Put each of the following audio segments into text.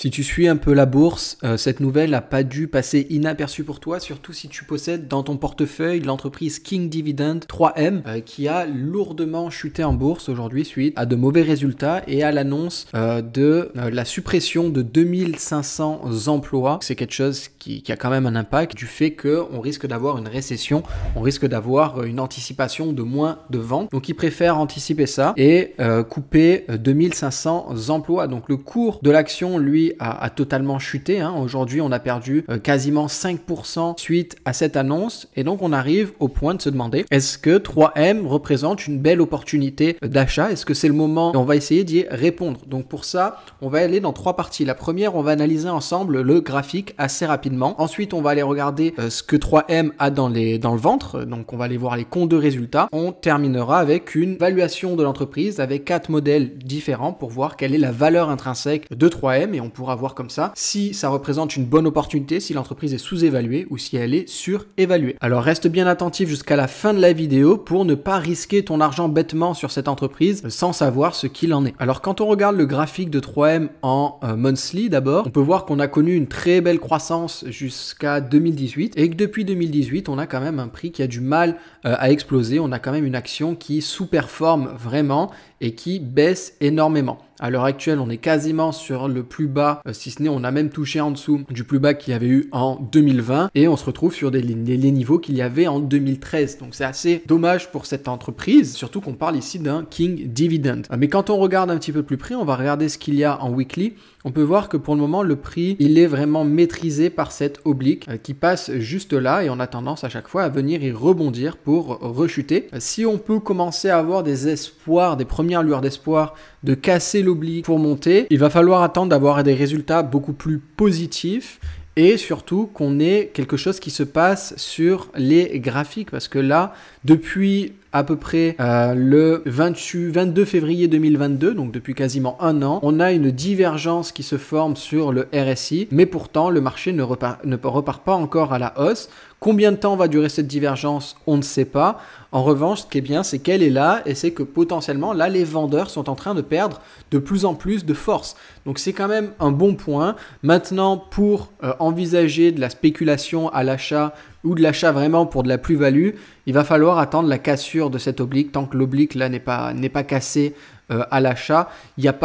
Si tu suis un peu la bourse, cette nouvelle n'a pas dû passer inaperçue pour toi, surtout si tu possèdes dans ton portefeuille l'entreprise King Dividend 3M qui a lourdement chuté en bourse aujourd'hui suite à de mauvais résultats et à l'annonce de la suppression de 2500 emplois. C'est quelque chose qui a quand même un impact du fait qu'on risque d'avoir une récession, on risque d'avoir une anticipation de moins de ventes. Donc ils préfèrent anticiper ça et couper 2500 emplois. Donc le cours de l'action, lui, a totalement chuté. Aujourd'hui, on a perdu quasiment 5% suite à cette annonce. Et donc, on arrive au point de se demander, est-ce que 3M représente une belle opportunité d'achat? Est-ce que c'est le moment? Et on va essayer d'y répondre. Donc, pour ça, on va aller dans 3 parties. La première, on va analyser ensemble le graphique assez rapidement. Ensuite, on va aller regarder ce que 3M a dans le ventre. Donc, on va aller voir les comptes de résultats. On terminera avec une évaluation de l'entreprise avec 4 modèles différents pour voir quelle est la valeur intrinsèque de 3M et on pourra voir comme ça si ça représente une bonne opportunité, si l'entreprise est sous-évaluée ou si elle est surévaluée. Alors reste bien attentif jusqu'à la fin de la vidéo pour ne pas risquer ton argent bêtement sur cette entreprise sans savoir ce qu'il en est. Alors quand on regarde le graphique de 3M en monthly d'abord, on peut voir qu'on a connu une très belle croissance jusqu'à 2018 et que depuis 2018 on a quand même un prix qui a du mal à exploser, on a quand même une action qui sous-performe vraiment et qui baisse énormément. À l'heure actuelle, on est quasiment sur le plus bas, si ce n'est on a même touché en dessous du plus bas qu'il y avait eu en 2020 et on se retrouve sur les niveaux qu'il y avait en 2013. Donc c'est assez dommage pour cette entreprise, surtout qu'on parle ici d'un King Dividend. Mais quand on regarde un petit peu plus près, on va regarder ce qu'il y a en weekly. On peut voir que pour le moment, le prix, il est vraiment maîtrisé par cette oblique qui passe juste là et on a tendance à chaque fois à venir y rebondir pour rechuter. Si on peut commencer à avoir des espoirs, des premières lueurs d'espoir de casser l'oblique pour monter, il va falloir attendre d'avoir des résultats beaucoup plus positifs et surtout qu'on ait quelque chose qui se passe sur les graphiques parce que là, depuis à peu près le 22 février 2022, donc depuis quasiment un an, on a une divergence qui se forme sur le RSI, mais pourtant le marché ne repart pas encore à la hausse. Combien de temps va durer cette divergence? On ne sait pas. En revanche, ce qui est bien, c'est qu'elle est là et c'est que potentiellement, là, les vendeurs sont en train de perdre de plus en plus de force. Donc, c'est quand même un bon point. Maintenant, pour envisager de la spéculation à l'achat ou de l'achat vraiment pour de la plus-value, il va falloir attendre la cassure de cette oblique. Tant que l'oblique là n'est pas cassée à l'achat, il n'y aura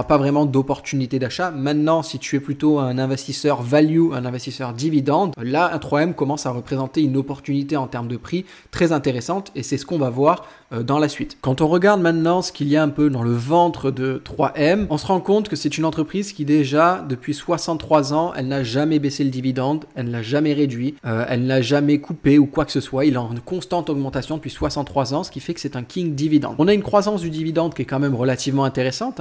pas vraiment d'opportunité d'achat. Maintenant, si tu es plutôt un investisseur value, un investisseur dividende, là, un 3M commence à représenter une opportunité en termes de prix très intéressante et c'est ce qu'on va voir dans la suite. Quand on regarde maintenant ce qu'il y a un peu dans le ventre de 3M, on se rend compte que c'est une entreprise qui déjà, depuis 63 ans, elle n'a jamais baissé le dividende, elle ne l'a jamais réduit, elle n'a jamais coupé ou quoi que ce soit. Il est en constante augmentation depuis 63 ans, ce qui fait que c'est un King Dividend. On a une croissance du dividende qui est quand même relativement intéressante.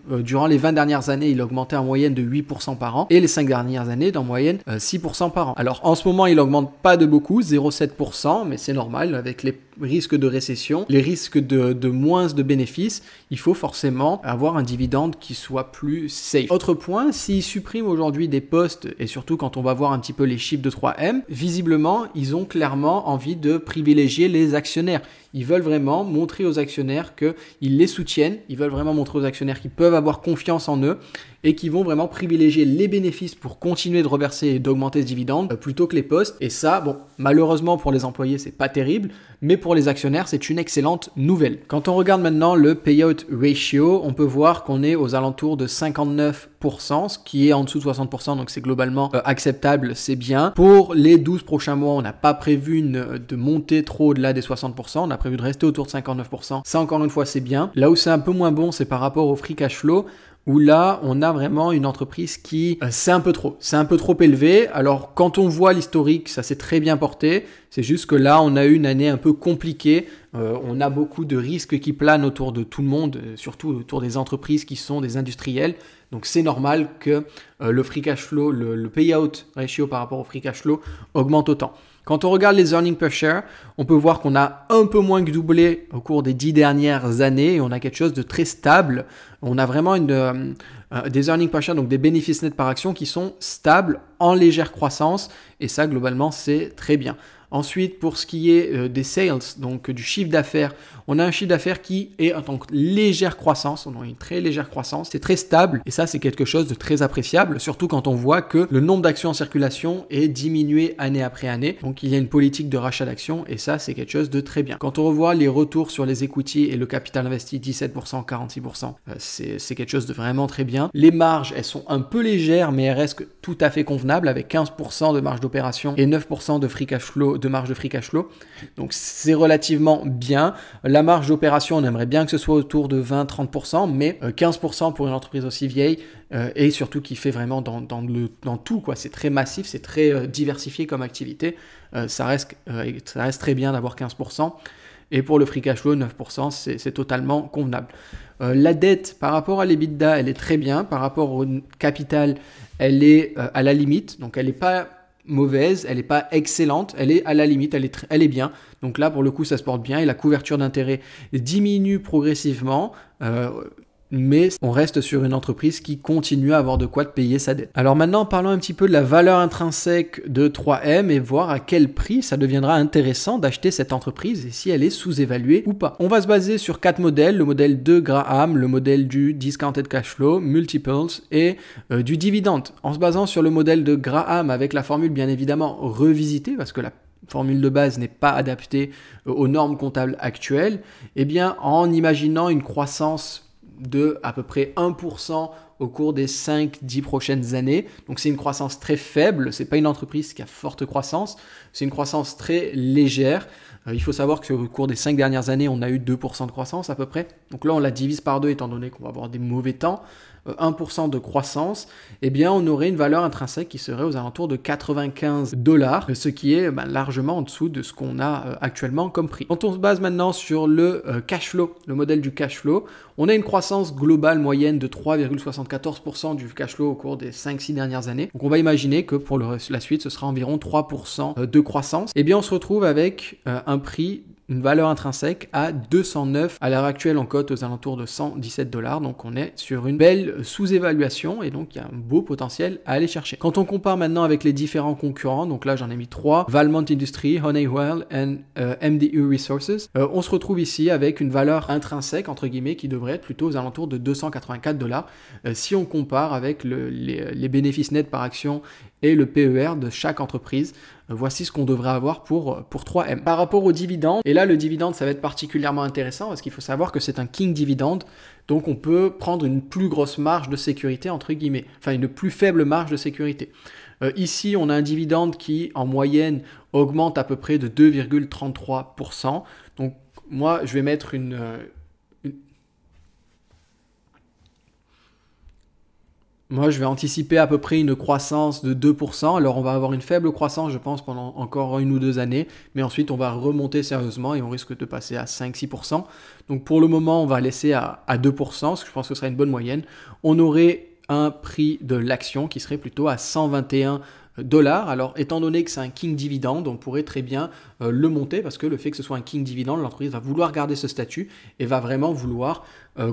Durant les 20 dernières années, il a augmenté en moyenne de 8% par an et les 5 dernières années d'en moyenne 6% par an. Alors en ce moment, il n'augmente pas de beaucoup, 0,7%, mais c'est normal avec les risques de récession, les risques de moins de bénéfices, il faut forcément avoir un dividende qui soit plus safe. Autre point, s'ils suppriment aujourd'hui des postes, et surtout quand on va voir un petit peu les chiffres de 3M, visiblement, ils ont clairement envie de privilégier les actionnaires. Ils veulent vraiment montrer aux actionnaires qu'ils les soutiennent, ils veulent vraiment montrer aux actionnaires qu'ils peuvent avoir confiance en eux et qui vont vraiment privilégier les bénéfices pour continuer de reverser et d'augmenter ce dividende plutôt que les postes. Et ça, bon, malheureusement pour les employés, c'est pas terrible, mais pour les actionnaires, c'est une excellente nouvelle. Quand on regarde maintenant le payout ratio, on peut voir qu'on est aux alentours de 59%, ce qui est en dessous de 60%, donc c'est globalement acceptable, c'est bien. Pour les 12 prochains mois, on n'a pas prévu de monter trop au-delà des 60%, on a prévu de rester autour de 59%. Ça, encore une fois, c'est bien. Là où c'est un peu moins bon, c'est par rapport au free cash flow, où là, on a vraiment une entreprise qui, c'est un peu trop élevé. Alors, quand on voit l'historique, ça s'est très bien porté. C'est juste que là, on a eu une année un peu compliquée. On a beaucoup de risques qui planent autour de tout le monde, surtout autour des entreprises qui sont des industriels. Donc, c'est normal que le free cash flow, le payout ratio par rapport au free cash flow augmente autant. Quand on regarde les earnings per share, on peut voir qu'on a un peu moins que doublé au cours des 10 dernières années et on a quelque chose de très stable. On a vraiment des earnings per share, donc des bénéfices nets par action qui sont stables en légère croissance, et ça globalement c'est très bien. Ensuite, pour ce qui est des sales, donc du chiffre d'affaires, on a un chiffre d'affaires qui est en tant que légère croissance, on a une très légère croissance, c'est très stable et ça c'est quelque chose de très appréciable, surtout quand on voit que le nombre d'actions en circulation est diminué année après année, donc il y a une politique de rachat d'actions et ça c'est quelque chose de très bien. Quand on revoit les retours sur les equity et le capital investi, 17%, 46%, c'est quelque chose de vraiment très bien. Les marges, elles sont un peu légères mais elles restent tout à fait convenables avec 15% de marge d'opération et 9% de free cash flow, de marge de free cash flow. Donc c'est relativement bien. La marge d'opération, on aimerait bien que ce soit autour de 20-30%, mais 15% pour une entreprise aussi vieille et surtout qui fait vraiment dans tout, quoi. C'est très massif, c'est très diversifié comme activité. Ça reste très bien d'avoir 15%. Et pour le free cash flow, 9%, c'est totalement convenable. La dette, par rapport à l'EBITDA, elle est très bien. Par rapport au capital, elle est à la limite. Donc elle n'est pas mauvaise, elle n'est pas excellente, elle est à la limite, elle est bien. Donc là, pour le coup, ça se porte bien et la couverture d'intérêt diminue progressivement. Mais on reste sur une entreprise qui continue à avoir de quoi payer sa dette. Alors maintenant, parlons un petit peu de la valeur intrinsèque de 3M et voir à quel prix ça deviendra intéressant d'acheter cette entreprise et si elle est sous-évaluée ou pas. On va se baser sur 4 modèles, le modèle de Graham, le modèle du discounted cash flow, multiples et du dividende. En se basant sur le modèle de Graham avec la formule bien évidemment revisitée parce que la formule de base n'est pas adaptée aux normes comptables actuelles, eh bien en imaginant une croissance de à peu près 1% au cours des 5-10 prochaines années. Donc c'est une croissance très faible, c'est pas une entreprise qui a forte croissance, c'est une croissance très légère. Il faut savoir qu'au cours des 5 dernières années, on a eu 2% de croissance à peu près. Donc là, on la divise par 2 étant donné qu'on va avoir des mauvais temps. 1% de croissance, eh bien on aurait une valeur intrinsèque qui serait aux alentours de $95, ce qui est largement en dessous de ce qu'on a actuellement comme prix. Quand on se base maintenant sur le cash flow, le modèle du cash flow, on a une croissance globale moyenne de 3,74% du cash flow au cours des 5-6 dernières années. Donc on va imaginer que pour la suite, ce sera environ 3% de croissance. Eh bien on se retrouve avec un prix, une valeur intrinsèque à 209, à l'heure actuelle en cote aux alentours de $117, donc on est sur une belle sous-évaluation et donc il y a un beau potentiel à aller chercher. Quand on compare maintenant avec les différents concurrents, donc là j'en ai mis 3, Valmont Industries, Honeywell et MDU Resources, on se retrouve ici avec une valeur intrinsèque entre guillemets qui devrait être plutôt aux alentours de $284 si on compare avec les bénéfices nets par action et le PER de chaque entreprise. Voici ce qu'on devrait avoir pour 3M. Par rapport au dividende, et là le dividende ça va être particulièrement intéressant parce qu'il faut savoir que c'est un king dividende, donc on peut prendre une plus grosse marge de sécurité entre guillemets, enfin une plus faible marge de sécurité. Ici on a un dividende qui en moyenne augmente à peu près de 2,33%, donc moi je vais mettre Moi, je vais anticiper à peu près une croissance de 2%. Alors, on va avoir une faible croissance, je pense, pendant encore 1 ou 2 années. Mais ensuite, on va remonter sérieusement et on risque de passer à 5-6%. Donc, pour le moment, on va laisser à 2%, parce que je pense que ce sera une bonne moyenne. On aurait un prix de l'action qui serait plutôt à $121. Alors, étant donné que c'est un king dividende, on pourrait très bien le monter parce que le fait que ce soit un king dividende, l'entreprise va vouloir garder ce statut et va vraiment vouloir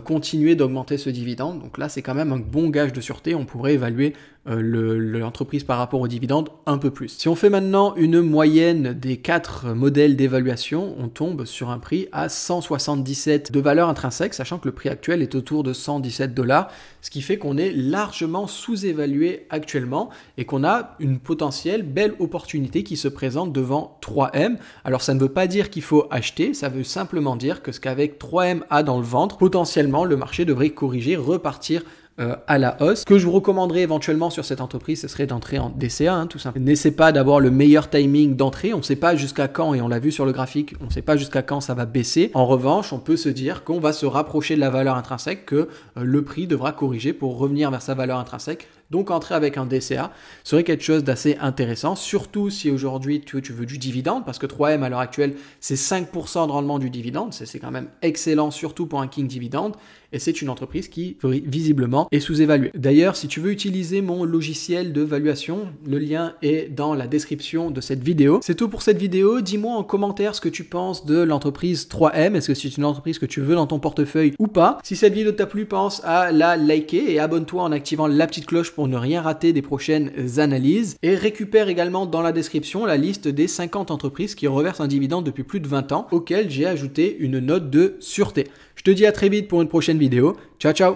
continuer d'augmenter ce dividende. Donc là, c'est quand même un bon gage de sûreté. On pourrait évaluer l'entreprise par rapport au dividende un peu plus. Si on fait maintenant une moyenne des 4 modèles d'évaluation, on tombe sur un prix à 177 de valeur intrinsèque, sachant que le prix actuel est autour de $117, ce qui fait qu'on est largement sous-évalué actuellement et qu'on a une potentielle belle opportunité qui se présente devant 3M. Alors ça ne veut pas dire qu'il faut acheter, ça veut simplement dire que ce qu'avec 3M a dans le ventre, potentiellement le marché devrait corriger, repartir à la hausse. Ce que je vous recommanderais éventuellement sur cette entreprise, ce serait d'entrer en DCA, tout simplement. N'essaie pas d'avoir le meilleur timing d'entrée, on ne sait pas jusqu'à quand, et on l'a vu sur le graphique, on ne sait pas jusqu'à quand ça va baisser. En revanche, on peut se dire qu'on va se rapprocher de la valeur intrinsèque, que le prix devra corriger pour revenir vers sa valeur intrinsèque. Donc entrer avec un DCA serait quelque chose d'assez intéressant, surtout si aujourd'hui tu veux du dividende, parce que 3M à l'heure actuelle c'est 5% de rendement du dividende, c'est quand même excellent, surtout pour un king dividende. et c'est une entreprise qui visiblement est sous-évaluée. D'ailleurs, si tu veux utiliser mon logiciel de valuation, le lien est dans la description de cette vidéo. C'est tout pour cette vidéo. Dis-moi en commentaire ce que tu penses de l'entreprise 3M. Est-ce que c'est une entreprise que tu veux dans ton portefeuille ou pas? Si cette vidéo t'a plu, pense à la liker et abonne-toi en activant la petite cloche pour ne rien rater des prochaines analyses. Et récupère également dans la description la liste des 50 entreprises qui reversent un dividende depuis plus de 20 ans, auxquelles j'ai ajouté une note de sûreté. Je te dis à très vite pour une prochaine vidéo. Ciao, ciao!